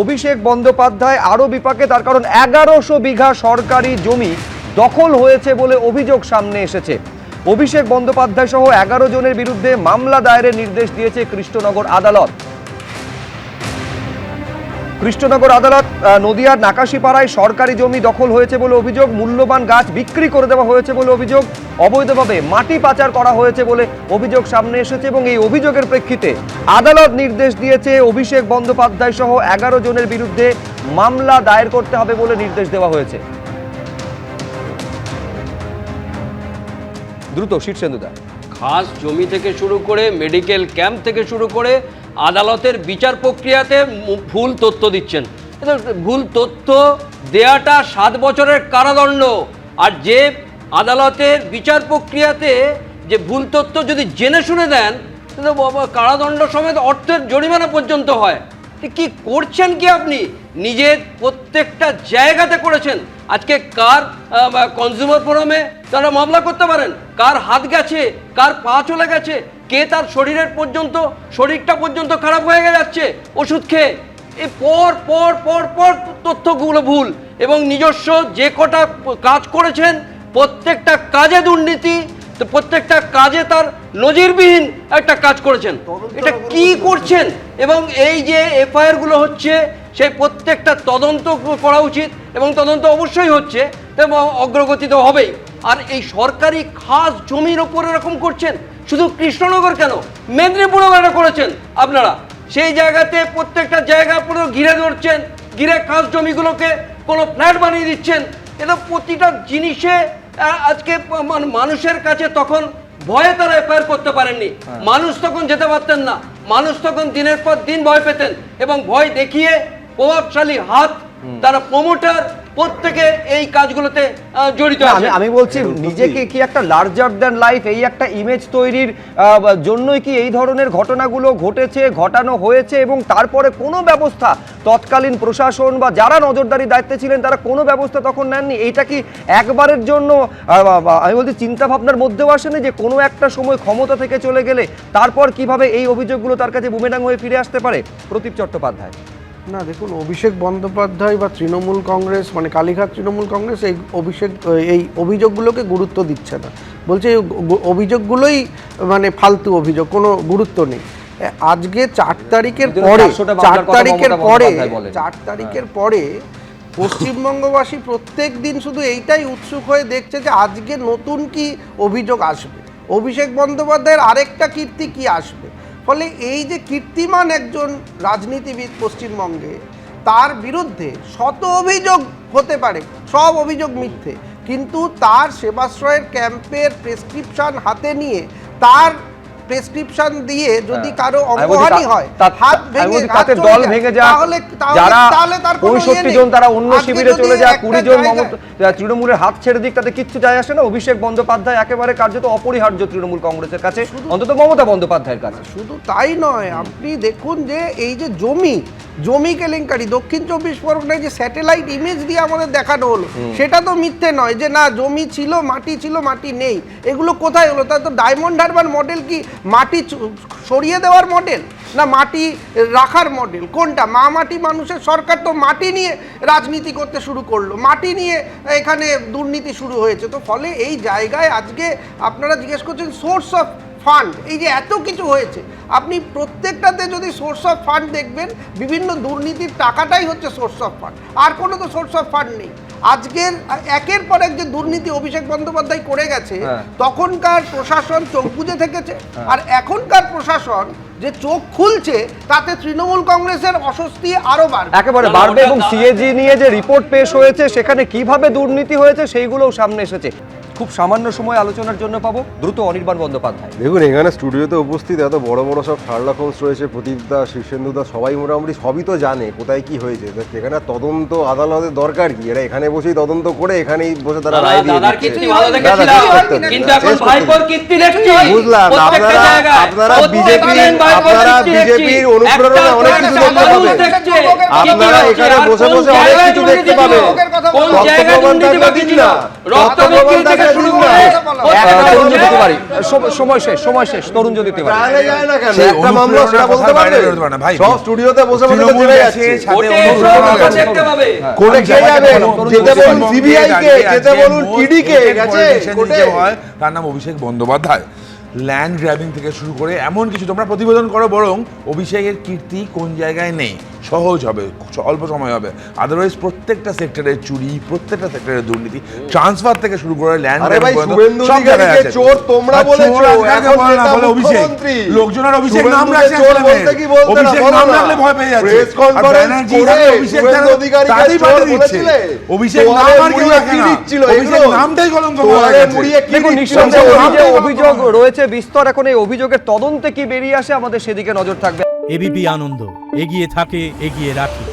অভিষেক বন্দ্যোপাধ্যায় আরও বিপাকে, তার কারণ 1100 বিঘা সরকারি জমি দখল হয়েছে বলে অভিযোগ সামনে এসেছে। অভিষেক বন্দ্যোপাধ্যায় সহ 11 জনের বিরুদ্ধে মামলা দায়েরের নির্দেশ দিয়েছে কৃষ্ণনগর আদালত। কৃষ্ণনগর আদালত নদিয়ার নাকাশিপাড়ায় সরকারি জমি দখল হয়েছে বলে অভিযোগ, মূল্যবান গাছ বিক্রি করে দেওয়া হয়েছে বলে অভিযোগ, অবৈধভাবে মাটি পাচার করা হয়েছে বলে অভিযোগ সামনে এসেছে এবং এই অভিযোগের প্রেক্ষিতে আদালত নির্দেশ দিয়েছে অভিষেক বন্দ্যোপাধ্যায় সহ 11 জনের বিরুদ্ধে মামলা দায়ের করতে হবে বলে নির্দেশ দেওয়া হয়েছে। দ্রুত শীর্ষেন্দুদা। খাস জমি থেকে শুরু করে মেডিকেল ক্যাম্প থেকে শুরু করে আদালতের বিচার প্রক্রিয়াতে ভুল তথ্য দিচ্ছেন। ভুল তথ্য দেয়াটা 7 বছরের কারাদণ্ড, আর যে আদালতের বিচার প্রক্রিয়াতে যে ভুল তথ্য যদি জেনে শুনে দেন কারাদণ্ড সমেত অর্থের জরিমানা পর্যন্ত হয়। কি করছেন কি আপনি? নিজের প্রত্যেকটা জায়গাতে করেছেন। আজকে কার কনজিউমার ফোরামে তারা মামলা করতে পারেন, কার হাত গেছে, কার পা চলে গেছে, কে তার শরীরটা পর্যন্ত খারাপ হয়ে যাচ্ছে ওষুধ খেয়ে। এই পর পর পর পর তথ্যগুলো ভুল, এবং নিজস্ব যে কটা কাজ করেছেন প্রত্যেকটা কাজে দুর্নীতি, তো প্রত্যেকটা কাজে তার নজিরবিহীন একটা কাজ করেছেন। এটা কি করছেন? এবং এই যে এফআইআর গুলো হচ্ছে সেই প্রত্যেকটা তদন্ত করা উচিত, এবং তদন্ত অবশ্যই হচ্ছে এবং অগ্রগতি তো হবেই। আর এই সরকারি খাস জমির ওপর এরকম করছেন, শুধু কৃষ্ণনগর কেন, মেদিনীপুরেও এটা করেছেন আপনারা। সেই জায়গাতে প্রত্যেকটা জায়গা পুরো ঘিরে ধরছেন, ঘিরে খাস জমিগুলোকে কোনো ফ্ল্যাট বানিয়ে দিচ্ছেন। এটা প্রতিটা জিনিসে আজকে মানুষের কাছে তখন ভয়ে তারা এফআইআর করতে পারেননি। মানুষ তখন যেতে পারতেন না, মানুষ তখন দিনের পর দিন ভয় পেতেন, এবং ভয় দেখিয়ে প্রভাবশালী হাত, তারা প্রমোটার, প্রত্যেকে এই কাজগুলোতে জড়িত আছে। আমি বলছি নিজেকে কি একটা লার্জার দ্যান লাইফ এই একটা ইমেজ তৈরির জন্যই কি এই ধরনের ঘটনাগুলো ঘটানো হয়েছে, এবং তারপরে কোনো ব্যবস্থা তৎকালীন প্রশাসন বা যারা নজরদারি দায়িত্বে ছিলেন তারা কোনো ব্যবস্থা তখন নেননি? এইটা কি একবারের জন্য আমি বলছি চিন্তা ভাবনার মধ্যেও আসেনি যে কোনো একটা সময় ক্ষমতা থেকে চলে গেলে তারপর কিভাবে এই অভিযোগগুলো তার কাছে বুমেরাং হয়ে ফিরে আসতে পারে? প্রদীপ চট্টোপাধ্যায়। না দেখুন, অভিষেক বন্দ্যোপাধ্যায় বা তৃণমূল কংগ্রেস মানে কালীঘাট তৃণমূল কংগ্রেস এই অভিযোগগুলোকে গুরুত্ব দিচ্ছে না, বলছে এই অভিযোগগুলোই মানে ফালতু অভিযোগ, কোনো গুরুত্ব নেই। আজকে 4 তারিখের পরে পশ্চিমবঙ্গবাসী প্রত্যেক দিন শুধু এইটাই উৎসুক হয়ে দেখছে যে আজকে নতুন কি অভিযোগ আসবে, অভিষেক বন্দ্যোপাধ্যায়ের আরেকটা কীর্তি কি আসবে। ফলে এই যে কীর্তিমান একজন রাজনীতিবিদ পশ্চিমবঙ্গে, তার বিরুদ্ধে শত অভিযোগ হতে পারে, সব অভিযোগ মিথ্যে, কিন্তু তার সেবাশ্রয়ের ক্যাম্পের প্রেসক্রিপশন হাতে নিয়ে, তার প্রেসক্রিপশন দিয়ে যদি কারো অঙ্গহানি হয়, হাত ভেঙে দল ভেঙে যায়, তাহলে তার 65 জন তারা অন্য শিবিরে চলে যায়, 20 জন তৃণমূলের হাত ছেড়ে দিক, তাতে কিচ্ছু যায় আসে না। অভিষেক বন্দ্যোপাধ্যায় একেবারে কার্যত অপরিহার্য তৃণমূল কংগ্রেসের কাছে, অন্তত মমতা বন্দ্যোপাধ্যায়ের কাছে। শুধু তাই নয়, আপনি দেখুন যে এই যে জমি কেলেঙ্কারি, দক্ষিণ 24 পরগনায় যে স্যাটেলাইট ইমেজ দিয়ে আমাদের দেখানো হলো, সেটা তো মিথ্যে নয় যে না জমি ছিল, মাটি নেই। এগুলো কোথায় হলো? তা তো ডায়মন্ড হারবার মডেল কি মাটি সরিয়ে দেওয়ার মডেল, না মাটি রাখার মডেল? কোনটা? মাটি মানুষের সরকার তো মাটি নিয়ে রাজনীতি করতে শুরু করলো, মাটি নিয়ে এখানে দুর্নীতি শুরু হয়েছে। তো ফলে এই জায়গায় আজকে আপনারা জিজ্ঞেস করছেন সোর্স অফ ফান্ড, এই যে এত কিছু হয়েছে, আপনি প্রত্যেকটাতে যদি সোর্স অফ ফান্ড দেখবেন, বিভিন্ন দুর্নীতির টাকাটাই হচ্ছে সোর্স অফ ফান্ড, আর কোনো তো সোর্স অফ ফান্ড নেই। আজকের একের পর এক যে দুর্নীতি অভিষেক বন্দ্যোপাধ্যায় করে গেছে, তখনকার প্রশাসন চোখ বুজে থেকেছে, আর এখনকার প্রশাসন যে চোখ খুলছে তাতে তৃণমূল কংগ্রেসের অস্বস্তি আরো বাড়বে, এবং সিএজি নিয়ে যে রিপোর্ট পেশ হয়েছে সেখানে কিভাবে দুর্নীতি হয়েছে সেইগুলোও সামনে এসেছে। খুব সামান্য সময় আলোচনার জন্য পাবো, দ্রুত অনির্বাণ বন্দ্যোপাধ্যায়। দেখুন, এখানে স্টুডিওতে উপস্থিত এত বড় বড় সব শার্লক হোমস রয়েছে, প্রদীপদা, শীর্ষেন্দুদা, সবাই মোটামুটি সবই তো জানে কোথায় কি হয়েছে। সেখানে তদন্ত আদালতের দরকার কি? এরা এখানে বসেই তদন্ত করে এখানেই বসে তারা রায় দিয়ে বুঝলাম। আপনারা বিজেপির অনুপ্রেরণা অনেক কিছু দেখতে পাবেন, আপনারা এখানে বসে বসে অনেক কিছু দেখতে পাবেন। কথা কোন বলো। জায়গায় তথ্য দুর্নীতি প্রমাণ বাকি ছিল না। রক্ত তথ্য বিক্রি প্রমাণ থেকে থাকলে শুরু দিন করে না। তরুণ জ্যোতি প্রত্যেকটা তিওয়ারি, সময় শেষ প্রাণে যায় না কেন সেই একটা মামলা অনুপ্রেরণার সেটা বলতে কথা বাইরে পারবে বেরোতে পারে না, ভাই। সব স্টুডিওতে বসে বসে তো তৃণমূল জেনে গেছে, যাচ্ছে ছাদে কোর্টে অনুপ্রেরণা সব গেছে। দেখতে পাবে কোর্টে কে যাবে যেতে বলুন পশ্চিমবঙ্গে সিবিআই কে দাঁড়িয়ে যেতে আজকে বলুন most ইডি কে hated গেছে politician কোর্টে যে হয় তার নাম অভিষেক বন্দ্যোপাধ্যায়। ল্যান্ড গ্র্যাবিং থেকে শুরু করে এমন কিছু তোমরা প্রতিবেদন করো, বরং অভিষেকের কীর্তি কোন জায়গায় নেই, সহজ হবে, অল্প সময় হবে। আদারওয়াইজ প্রত্যেকটা সেক্টরের চুরি, প্রত্যেকটা সেক্টরের দুর্নীতি, ট্রান্সফার থেকে শুরু করে ল্যান্ড আরে ভাই, গ্র্যাবিং শুভেন্দু সব জায়গায় অধিকারীকে আছে। চোর তোমরা আর বলেছো, চোর আজকে এখন বলে না, সেটা বলে অভিষেক। মুখ্যমন্ত্রী। লোকজন আর অভিষেক নাম শুভেন্দুকে রাখছে চোর আসলে বলতে কি বলতে না, অভিষেক বলো নাম না। রাখলে ভয় পেয়ে যাচ্ছে। প্রেস আর কনফারেন্স ব্যানার্জি করে যারা অভিষেক শুভেন্দু তারা- অধিকারীকে তারই চোর বাধা দিচ্ছে। বলেছিলে। অভিষেক তোয়ালে নাম আর কেউ মুড়িয়ে রাখে কি না। দিচ্ছিল অভিষেক এগুলো? নামটাই কলঙ্ক তোয়ালে হয়ে মুড়িয়ে গেছে। কি দেখুন, দিচ্ছিল? নিঃসন্দেহে নামটাই অভিযোগ কলঙ্ক। রয়েছে বিস্তর। এখন এই অভিযোগের তদন্তে কি বেরিয়ে আসে, আমাদের সেদিকে নজর থাকবে। এবিপি আনন্দ, এগিয়ে থাকে, এগিয়ে রাখে।